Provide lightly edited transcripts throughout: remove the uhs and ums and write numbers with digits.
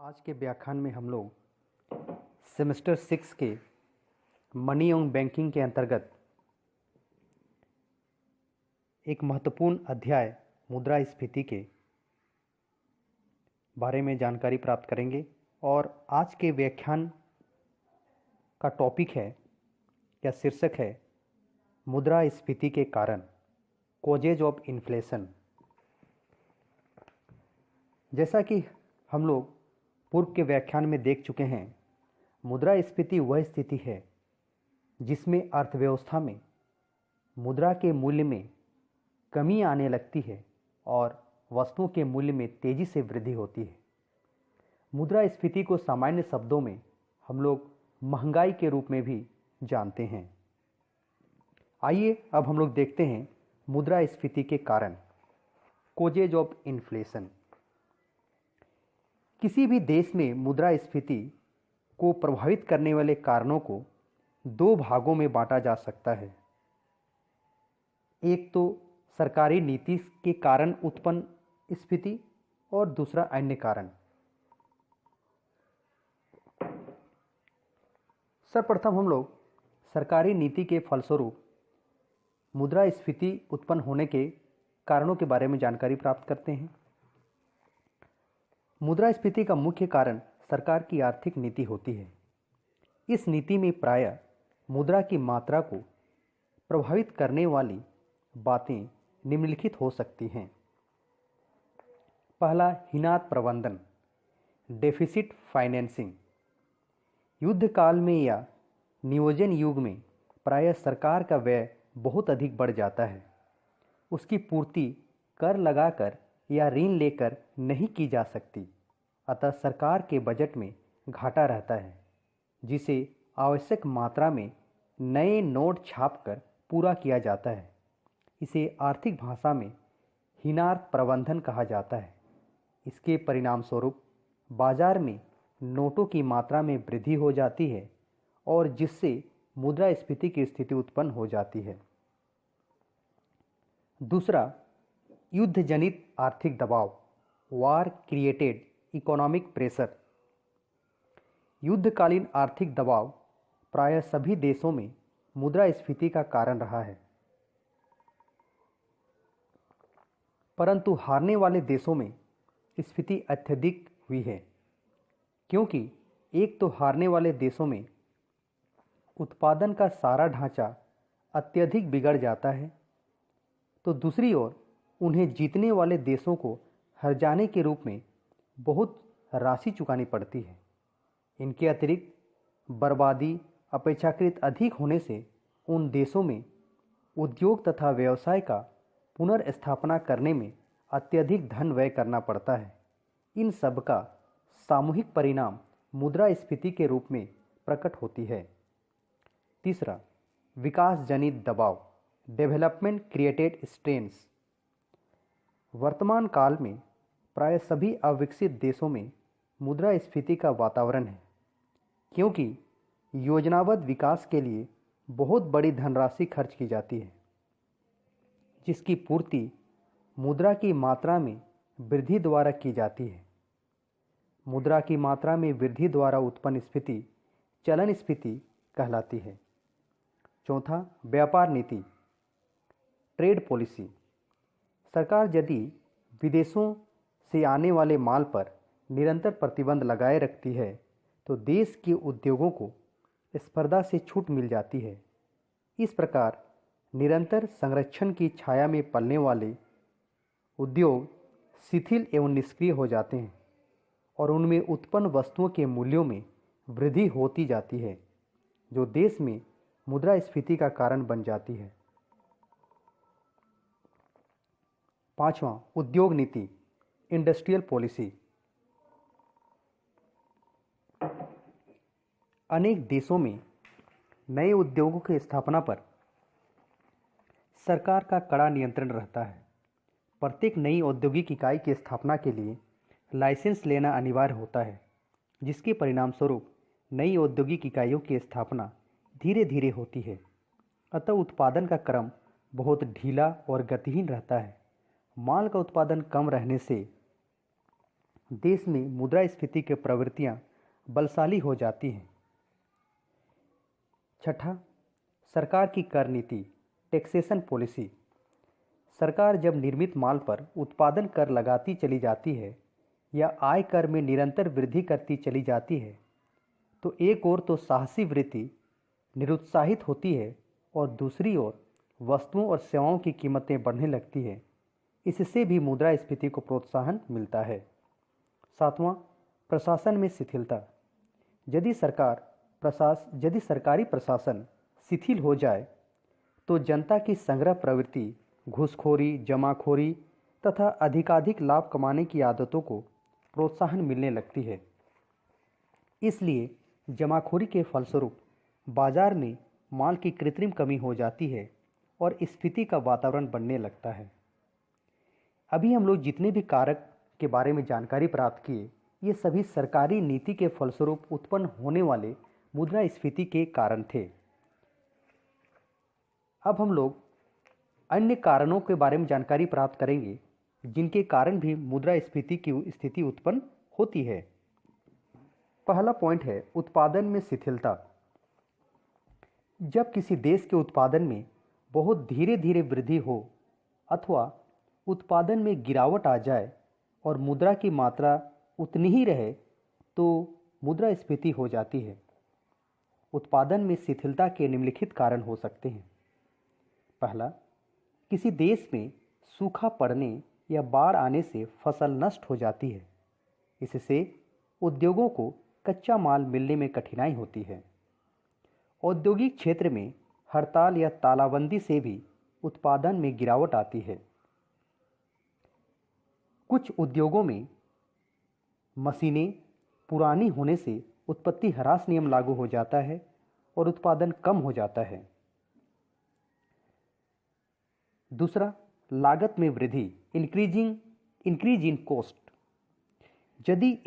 आज के व्याख्यान में हम लोग सेमेस्टर 6 के मनी एवं बैंकिंग के अंतर्गत एक महत्वपूर्ण अध्याय मुद्रास्फीति के बारे में जानकारी प्राप्त करेंगे। और आज के व्याख्यान का टॉपिक है या शीर्षक है मुद्रास्फीति के कारण, कॉजेज ऑफ इन्फ्लेशन। जैसा कि हम लोग पूर्व के व्याख्यान में देख चुके हैं, मुद्रास्फीति वह स्थिति है जिसमें अर्थव्यवस्था में मुद्रा के मूल्य में कमी आने लगती है और वस्तुओं के मूल्य में तेजी से वृद्धि होती है। मुद्रास्फीति को सामान्य शब्दों में हम लोग महंगाई के रूप में भी जानते हैं। आइए अब हम लोग देखते हैं मुद्रास्फीति के कारण, कॉजेज ऑफ इन्फ्लेशन। किसी भी देश में मुद्रास्फीति को प्रभावित करने वाले कारणों को दो भागों में बांटा जा सकता है। एक तो सरकारी नीति के कारण उत्पन्न स्फीति और दूसरा अन्य कारण। सर्वप्रथम हम लोग सरकारी नीति के फलस्वरूप मुद्रास्फीति उत्पन्न होने के कारणों के बारे में जानकारी प्राप्त करते हैं। मुद्रास्फीति का मुख्य कारण सरकार की आर्थिक नीति होती है। इस नीति में प्रायः मुद्रा की मात्रा को प्रभावित करने वाली बातें निम्नलिखित हो सकती हैं। पहला, हिनात प्रबंधन, डेफिसिट फाइनेंसिंग। युद्ध काल में या नियोजन युग में प्रायः सरकार का व्यय बहुत अधिक बढ़ जाता है। उसकी पूर्ति कर लगाकर या ऋण लेकर नहीं की जा सकती, अतः सरकार के बजट में घाटा रहता है, जिसे आवश्यक मात्रा में नए नोट छापकर पूरा किया जाता है। इसे आर्थिक भाषा में हिनात प्रबंधन कहा जाता है। इसके परिणाम स्वरूप बाजार में नोटों की मात्रा में वृद्धि हो जाती है और जिससे मुद्रास्फीति की स्थिति उत्पन्न हो जाती है। दूसरा, युद्ध जनित आर्थिक दबाव, वार क्रिएटेड इकोनॉमिक प्रेशर। युद्धकालीन आर्थिक दबाव प्रायः सभी देशों में मुद्रास्फीति का कारण रहा है, परंतु हारने वाले देशों में स्फीति अत्यधिक हुई है, क्योंकि एक तो हारने वाले देशों में उत्पादन का सारा ढांचा अत्यधिक बिगड़ जाता है, तो दूसरी ओर उन्हें जीतने वाले देशों को हर्जाने के रूप में बहुत राशि चुकानी पड़ती है। इनके अतिरिक्त बर्बादी अपेक्षाकृत अधिक होने से उन देशों में उद्योग तथा व्यवसाय का पुनर्स्थापना करने में अत्यधिक धन व्यय करना पड़ता है। इन सब का सामूहिक परिणाम मुद्रास्फीति के रूप में प्रकट होती है। तीसरा, विकास जनित दबाव, डेवलपमेंट क्रिएटेड स्ट्रेन्स। वर्तमान काल में प्राय सभी अविकसित देशों में मुद्रास्फीति का वातावरण है, क्योंकि योजनाबद्ध विकास के लिए बहुत बड़ी धनराशि खर्च की जाती है, जिसकी पूर्ति मुद्रा की मात्रा में वृद्धि द्वारा की जाती है। मुद्रा की मात्रा में वृद्धि द्वारा उत्पन्न स्फीति चलन स्फीति कहलाती है। चौथा, व्यापार नीति, ट्रेड पॉलिसी। सरकार यदि विदेशों से आने वाले माल पर निरंतर प्रतिबंध लगाए रखती है तो देश के उद्योगों को स्पर्धा से छूट मिल जाती है। इस प्रकार निरंतर संरक्षण की छाया में पलने वाले उद्योग शिथिल एवं निष्क्रिय हो जाते हैं और उनमें उत्पन्न वस्तुओं के मूल्यों में वृद्धि होती जाती है, जो देश में मुद्रास्फीति का कारण बन जाती है। पांचवां, उद्योग नीति, इंडस्ट्रियल पॉलिसी। अनेक देशों में नए उद्योगों की स्थापना पर सरकार का कड़ा नियंत्रण रहता है। प्रत्येक नई औद्योगिक इकाई की स्थापना के लिए लाइसेंस लेना अनिवार्य होता है, जिसके परिणाम स्वरूप नई औद्योगिक इकाइयों की स्थापना धीरे धीरे होती है। अतः उत्पादन का क्रम बहुत ढीला और गतिहीन रहता है। माल का उत्पादन कम रहने से देश में मुद्रास्फीति की प्रवृत्तियां बलशाली हो जाती हैं। छठा, सरकार की कर नीति, टैक्सेशन पॉलिसी। सरकार जब निर्मित माल पर उत्पादन कर लगाती चली जाती है या आय कर में निरंतर वृद्धि करती चली जाती है तो एक ओर तो साहसी वृत्ति निरुत्साहित होती है और दूसरी ओर वस्तुओं और सेवाओं की कीमतें बढ़ने लगती है। इससे भी मुद्रास्फीति को प्रोत्साहन मिलता है। सातवां, प्रशासन में शिथिलता। यदि सरकारी प्रशासन शिथिल हो जाए तो जनता की संग्रह प्रवृत्ति, घूसखोरी, जमाखोरी तथा अधिकाधिक लाभ कमाने की आदतों को प्रोत्साहन मिलने लगती है। इसलिए जमाखोरी के फलस्वरूप बाजार में माल की कृत्रिम कमी हो जाती है और स्फीति का वातावरण बनने लगता है। अभी हम लोग जितने भी कारक के बारे में जानकारी प्राप्त किए, ये सभी सरकारी नीति के फलस्वरूप उत्पन्न होने वाले मुद्रास्फीति के कारण थे। अब हम लोग अन्य कारणों के बारे में जानकारी प्राप्त करेंगे जिनके कारण भी मुद्रास्फीति की स्थिति उत्पन्न होती है। पहला पॉइंट है उत्पादन में शिथिलता। जब किसी देश के उत्पादन में बहुत धीरे धीरे वृद्धि हो अथवा उत्पादन में गिरावट आ जाए और मुद्रा की मात्रा उतनी ही रहे तो मुद्रास्फीति हो जाती है। उत्पादन में शिथिलता के निम्नलिखित कारण हो सकते हैं। पहला, किसी देश में सूखा पड़ने या बाढ़ आने से फसल नष्ट हो जाती है। इससे उद्योगों को कच्चा माल मिलने में कठिनाई होती है। औद्योगिक क्षेत्र में हड़ताल या तालाबंदी से भी उत्पादन में गिरावट आती है। कुछ उद्योगों में मशीनें पुरानी होने से उत्पत्ति ह्रास नियम लागू हो जाता है और उत्पादन कम हो जाता है। दूसरा, लागत में वृद्धि, इंक्रीज इन कॉस्ट। यदि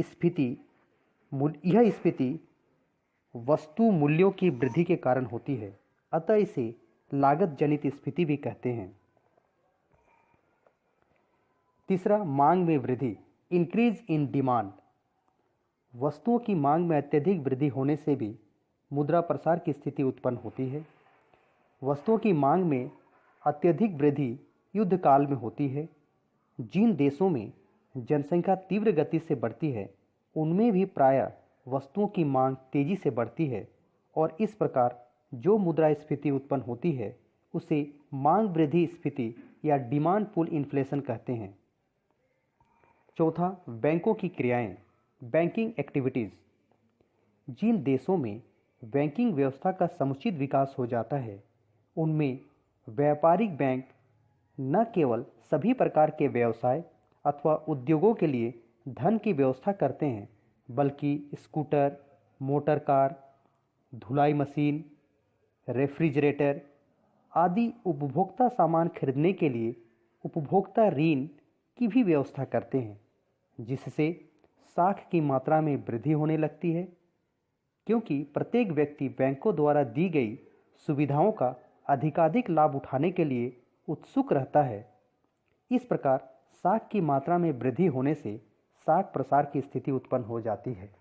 यह स्फीति वस्तु मूल्यों की वृद्धि के कारण होती है, अतः इसे लागत जनित स्फीति भी कहते हैं। तीसरा, मांग में वृद्धि, इंक्रीज इन डिमांड। वस्तुओं की मांग में अत्यधिक वृद्धि होने से भी मुद्रा प्रसार की स्थिति उत्पन्न होती है। वस्तुओं की मांग में अत्यधिक वृद्धि युद्ध काल में होती है। जिन देशों में जनसंख्या तीव्र गति से बढ़ती है उनमें भी प्रायः वस्तुओं की मांग तेजी से बढ़ती है और इस प्रकार जो मुद्रास्फीति उत्पन्न होती है उसे मांग वृद्धि स्फीति या डिमांड पुल इन्फ्लेशन कहते हैं। चौथा, बैंकों की क्रियाएं, बैंकिंग एक्टिविटीज़। जिन देशों में बैंकिंग व्यवस्था का समुचित विकास हो जाता है उनमें व्यापारिक बैंक न केवल सभी प्रकार के व्यवसाय अथवा उद्योगों के लिए धन की व्यवस्था करते हैं बल्कि स्कूटर, मोटर कार, धुलाई मशीन, रेफ्रिजरेटर आदि उपभोक्ता सामान खरीदने के लिए उपभोक्ता ऋण की भी व्यवस्था करते हैं, जिससे साख की मात्रा में वृद्धि होने लगती है। क्योंकि प्रत्येक व्यक्ति बैंकों द्वारा दी गई सुविधाओं का अधिकाधिक लाभ उठाने के लिए उत्सुक रहता है। इस प्रकार साख की मात्रा में वृद्धि होने से साख प्रसार की स्थिति उत्पन्न हो जाती है।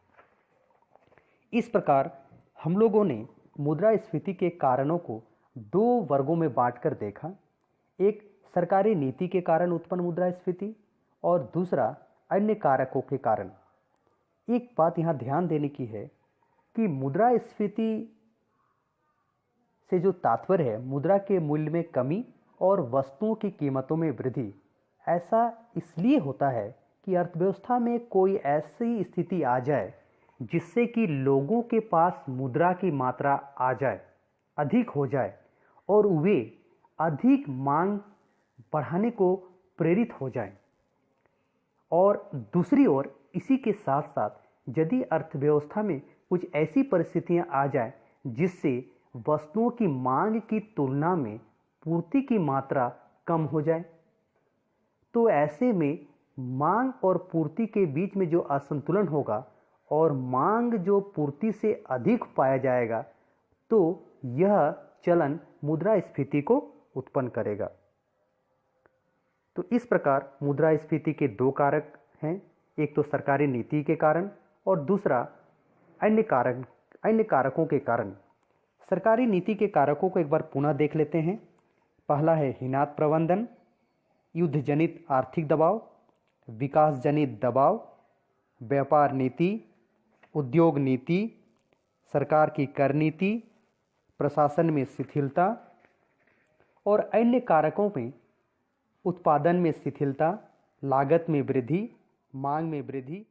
इस प्रकार हम लोगों ने मुद्रास्फीति के कारणों को दो वर्गों में बांटकर देखा। एक सरकारी नीति के कारण उत्पन्न मुद्रास्फीति और दूसरा अन्य कारकों के कारण। एक बात यहाँ ध्यान देने की है कि मुद्रास्फीति से जो तात्पर्य है मुद्रा के मूल्य में कमी और वस्तुओं की कीमतों में वृद्धि, ऐसा इसलिए होता है कि अर्थव्यवस्था में कोई ऐसी स्थिति आ जाए जिससे कि लोगों के पास मुद्रा की मात्रा आ जाए, अधिक हो जाए और वे अधिक मांग बढ़ाने को प्रेरित हो जाएं। और दूसरी ओर इसी के साथ साथ यदि अर्थव्यवस्था में कुछ ऐसी परिस्थितियां आ जाए जिससे वस्तुओं की मांग की तुलना में पूर्ति की मात्रा कम हो जाए, तो ऐसे में मांग और पूर्ति के बीच में जो असंतुलन होगा और मांग जो पूर्ति से अधिक पाया जाएगा, तो यह चलन मुद्रास्फीति को उत्पन्न करेगा। तो इस प्रकार मुद्रास्फीति के दो कारक हैं, एक तो सरकारी नीति के कारण और दूसरा अन्य कारकों के कारण। सरकारी नीति के कारकों को एक बार पुनः देख लेते हैं। पहला है हिनात प्रबंधन, युद्ध जनित आर्थिक दबाव, विकास जनित दबाव, व्यापार नीति, उद्योग नीति, सरकार की कर नीति, प्रशासन में शिथिलता और अन्य कारकों में उत्पादन में शिथिलता, लागत में वृद्धि, मांग में वृद्धि